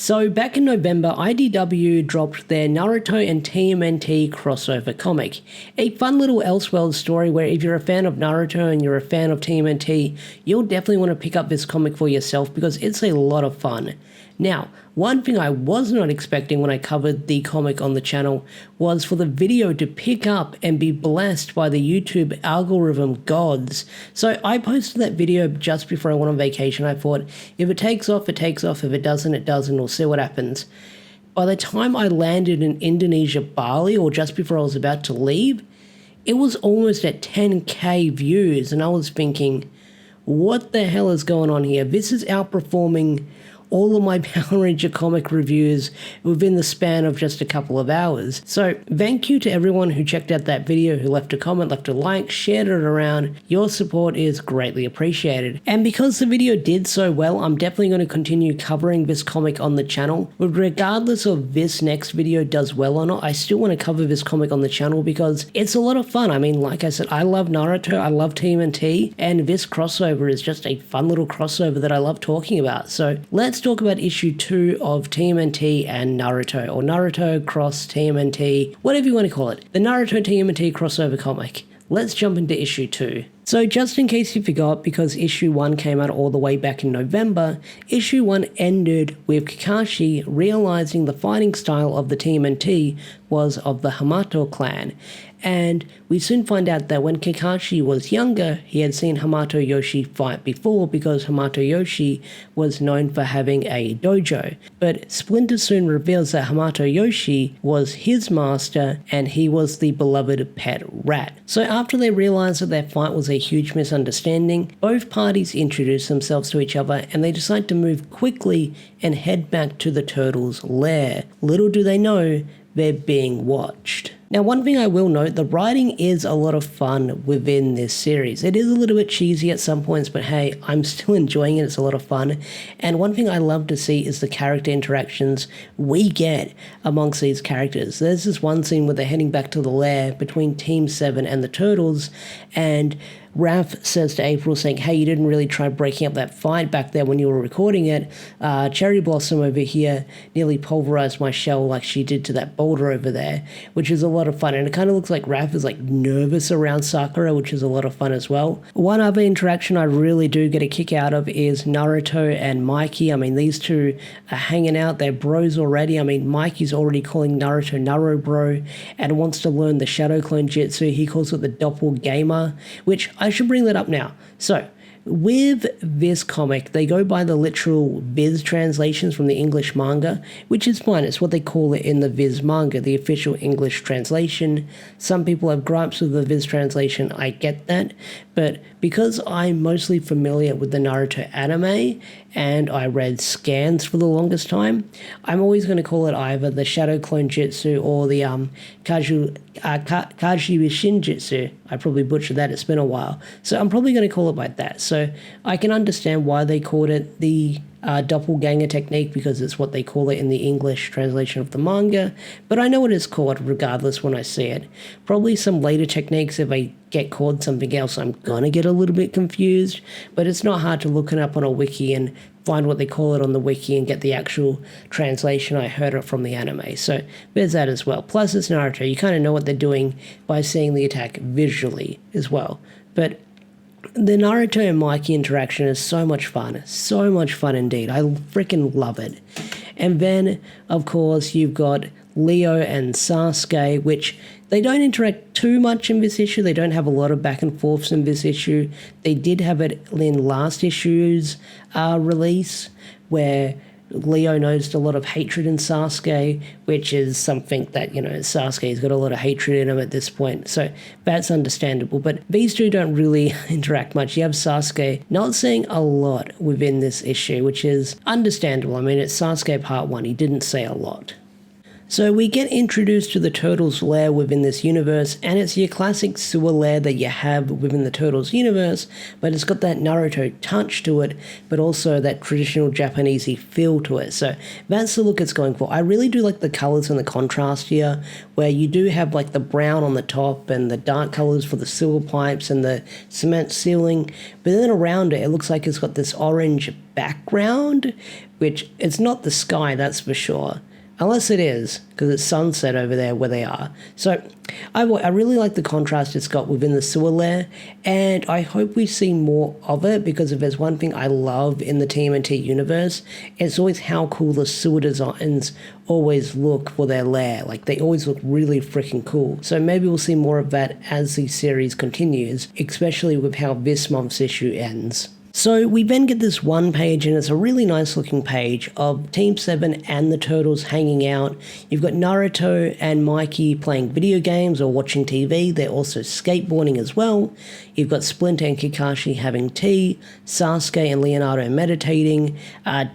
So back in November, IDW dropped their Naruto and TMNT crossover comic. A fun little Elseworlds story where if you're a fan of Naruto and you're a fan of TMNT, you'll definitely want to pick up this comic for yourself because it's a lot of fun. Now, one thing I was not expecting when I covered the comic on the channel was for the video to pick up and be blessed by the YouTube algorithm gods. So I posted that video just before I went on vacation. I thought, if it takes off, it takes off. If it doesn't, it doesn't. We'll see what happens. By the time I landed in Indonesia, Bali, or just before I was about to leave, it was almost at 10K views. And I was thinking, what the hell is going on here? This is outperforming all of my Power Ranger comic reviews within the span of just a couple of hours. So thank you to everyone who checked out that video, who left a comment, left a like, shared it around. Your support is greatly appreciated. And because the video did so well, I'm definitely going to continue covering this comic on the channel. But regardless of this next video does well or not, I still want to cover this comic on the channel because it's a lot of fun. I mean, like I said, I love Naruto, I love TMNT, and this crossover is just a fun little crossover that I love talking about. So let's talk about issue 2 of TMNT and Naruto, or Naruto cross TMNT, whatever you want to call it. The Naruto TMNT crossover comic. Let's jump into issue 2. So just in case you forgot, because issue 1 came out all the way back in November, issue 1 ended with Kakashi realizing the fighting style of the TMNT was of the Hamato clan. And we soon find out that when Kakashi was younger, he had seen Hamato Yoshi fight before because Hamato Yoshi was known for having a dojo. But Splinter soon reveals that Hamato Yoshi was his master and he was the beloved pet rat. So after they realized that their fight was a huge misunderstanding, both parties introduce themselves to each other and they decide to move quickly and head back to the turtles' lair. Little do they know, they're being watched. Now, one thing I will note, the writing is a lot of fun within this series. It is a little bit cheesy at some points, but hey, I'm still enjoying it. It's a lot of fun. And one thing I love to see is the character interactions we get amongst these characters. There's this one scene where they're heading back to the lair between Team 7 and the Turtles, and Raph says to April, saying, hey, you didn't really try breaking up that fight back there when you were recording it. Cherry Blossom over here nearly pulverized my shell like she did to that boulder over there, which is a lot of fun. And it kind of looks like Raph is like nervous around Sakura, which is a lot of fun as well. One other interaction I really do get a kick out of is Naruto and Mikey. I mean, these two are hanging out. They're bros already. I mean, Mikey's already calling Naruto Naro Bro and wants to learn the Shadow Clone Jutsu. He calls it the Doppelganger, which I should bring that up now. So, with this comic, they go by the literal Viz translations from the English manga, which is fine. It's what they call it in the Viz manga, the official English translation. Some people have gripes with the Viz translation, I get that, but because I'm mostly familiar with the Naruto anime, and I read scans for the longest time, I'm always going to call it either the Shadow Clone Jutsu or the Kaji Shinjutsu. I probably butchered that, it's been a while. So I'm probably going to call it like that. So I can understand why they called it the doppelganger technique, because it's what they call it in the English translation of the manga, but I know what it's called regardless when I see it. Probably some later techniques, if I get called something else, I'm gonna get a little bit confused, but it's not hard to look it up on a wiki and find what they call it on the wiki and get the actual translation. I heard it from the anime, so there's that as well. Plus it's Naruto, you kind of know what they're doing by seeing the attack visually as well. But the Naruto and Mikey interaction is so much fun indeed. I freaking love it. And then, of course, you've got Leo and Sasuke, which they don't interact too much in this issue. They don't have a lot of back and forths in this issue. They did have it in last issue's release, where Leo noticed a lot of hatred in Sasuke, which is something that, you know, Sasuke's got a lot of hatred in him at this point, so that's understandable. But these two don't really interact much. You have Sasuke not saying a lot within this issue, which is understandable. I mean, it's Sasuke part 1. He didn't say a lot. So we get introduced to the Turtles lair within this universe, and it's your classic sewer lair that you have within the Turtles universe, but it's got that Naruto touch to it, but also that traditional Japanesey feel to it. So that's the look it's going for. I really do like the colors and the contrast here, where you do have like the brown on the top and the dark colors for the sewer pipes and the cement ceiling, but then around it, it looks like it's got this orange background, which it's not the sky, that's for sure. Unless it is, because it's sunset over there where they are. So I really like the contrast it's got within the sewer lair, and I hope we see more of it, because if there's one thing I love in the TMNT universe, it's always how cool the sewer designs always look for their lair. Like, they always look really freaking cool. So maybe we'll see more of that as the series continues, especially with how this month's issue ends. So we then get this one page, and it's a really nice looking page of Team 7 and the Turtles hanging out. You've got Naruto and Mikey playing video games or watching TV. They're also skateboarding as well. You've got Splinter and Kakashi having tea, Sasuke and Leonardo meditating.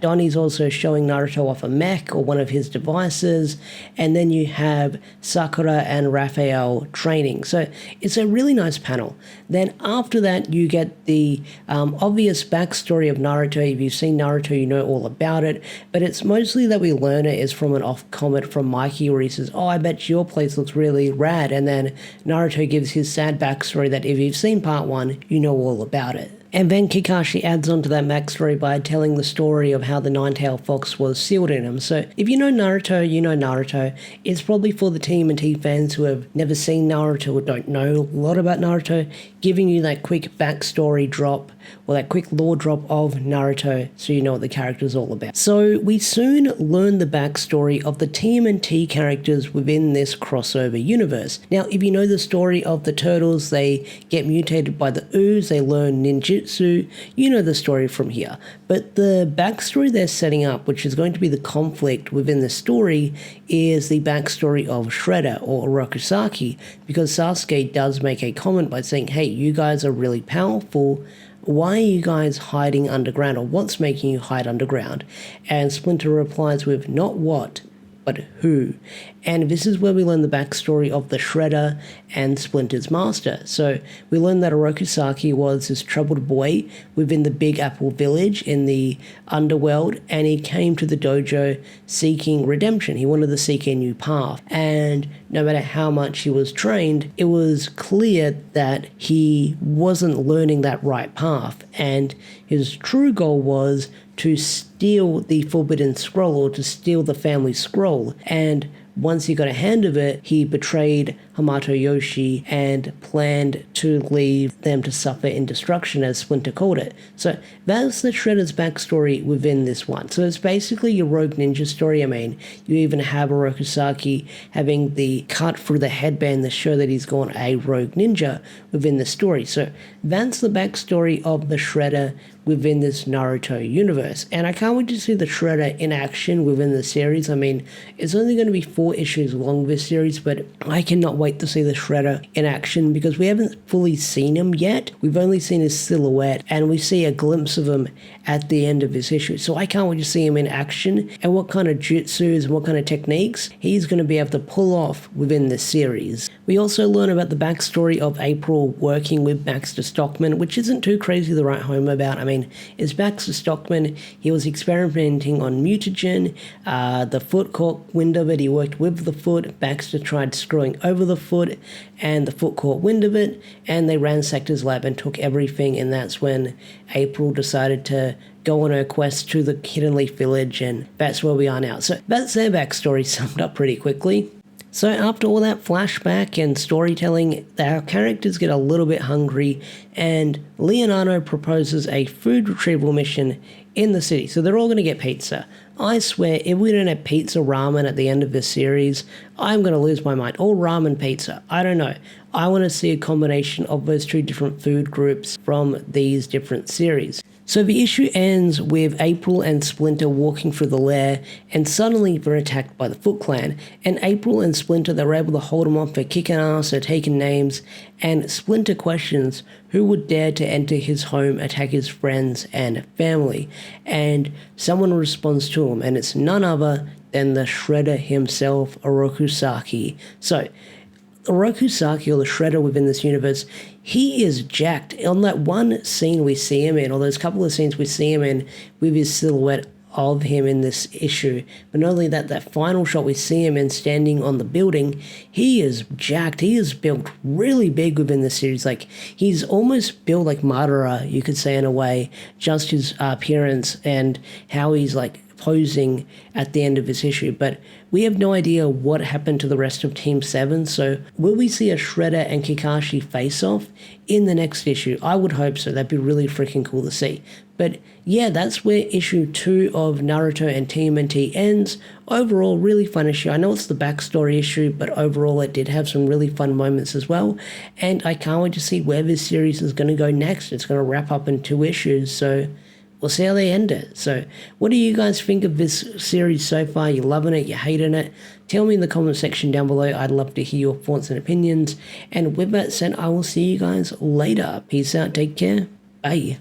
Donnie's also showing Naruto off a mech or one of his devices. And then you have Sakura and Raphael training. So it's a really nice panel. Then after that, you get the obvious backstory of Naruto. If you've seen Naruto, you know all about it. But it's mostly that we learn it is from an off comment from Mikey, where he says, "Oh, I bet your place looks really rad." And then Naruto gives his sad backstory that if you've seen part 1, you know all about it. And then Kakashi adds on to that backstory by telling the story of how the Nine-Tailed Fox was sealed in him. So if you know Naruto, you know Naruto. It's probably for the TMNT fans who have never seen Naruto or don't know a lot about Naruto, giving you that quick backstory drop, or that quick lore drop of Naruto, so you know what the character is all about. So we soon learn the backstory of the TMNT characters within this crossover universe. Now, if you know the story of the Turtles, they get mutated by the ooze, they learn ninjutsu, you know the story from here. But the backstory they're setting up, which is going to be the conflict within the story, is the backstory of Shredder or Orokusaki, because Sasuke does make a comment by saying, "Hey, you guys are really powerful. Why are you guys hiding underground, or what's making you hide underground?" And Splinter replies with, "Not what, but who." And this is where we learn the backstory of the Shredder and Splinter's master. So we learn that Orokusaki was this troubled boy within the Big Apple village in the underworld, and he came to the dojo seeking redemption. He wanted to seek a new path, and no matter how much he was trained, it was clear that he wasn't learning that right path, and his true goal was to steal the Forbidden Scroll, or to steal the family scroll. And once he got a hand of it, he betrayed Hamato Yoshi and planned to leave them to suffer in destruction, as Splinter called it. So that's the Shredder's backstory within this one. So it's basically your Rogue Ninja story. I mean, you even have Orokusaki having the cut through the headband to show that he's gone a Rogue Ninja within the story. So that's the backstory of the Shredder within this Naruto universe. And I can't wait to see the Shredder in action within the series. I mean, it's only going to be 4 issues long, this series, but I cannot wait to see the Shredder in action, because we haven't fully seen him yet. We've only seen his silhouette, and we see a glimpse of him at the end of this issue. So I can't wait to see him in action, and what kind of jutsus and what kind of techniques he's going to be able to pull off within this series. We also learn about the backstory of April working with Baxter Stockman, which isn't too crazy to write home about. I mean, it's Baxter Stockman. He was experimenting on mutagen. The foot caught wind of it. He worked with the foot. Baxter tried screwing over the foot, and the foot caught wind of it, and they ransacked his lab and took everything. And that's when April decided to go on her quest to the Hidden Leaf Village, and that's where we are now. So that's their backstory summed up pretty quickly. So after all that flashback and storytelling, our characters get a little bit hungry, and Leonardo proposes a food retrieval mission in the city. So they're all going to get pizza. I swear, if we don't have pizza ramen at the end of this series, I'm going to lose my mind. Or ramen pizza. I don't know. I want to see a combination of those 2 different food groups from these different series. So the issue ends with April and Splinter walking through the lair, and suddenly they're attacked by the Foot Clan. And April and Splinter, they're able to hold them off, they're kicking ass, they're taking names, and Splinter questions who would dare to enter his home, attack his friends and family. And someone responds to him, and it's none other than the Shredder himself, Oroku Saki. So, Oroku Saki, or the Shredder within this universe, he is jacked. On that one scene we see him in, or those couple of scenes we see him in with his silhouette of him in this issue, but not only that, that final shot we see him in standing on the building, he is jacked. He is built really big within the series. Like, he's almost built like Madara, you could say, in a way, just his appearance and how he's like posing at the end of this issue. But we have no idea what happened to the rest of Team 7, so will we see a Shredder and Kakashi face-off in the next issue? I would hope so. That'd be really freaking cool to see. But yeah, that's where issue 2 of Naruto and TMNT ends. Overall, really fun issue. I know it's the backstory issue, but overall it did have some really fun moments as well. And I can't wait to see where this series is going to go next. It's going to wrap up in 2 issues, so we'll see how they end it. So what do you guys think of this series so far? You loving it? You hating it? Tell me in the comment section down below. I'd love to hear your thoughts and opinions. And with that said, I will see you guys later. Peace out. Take care. Bye.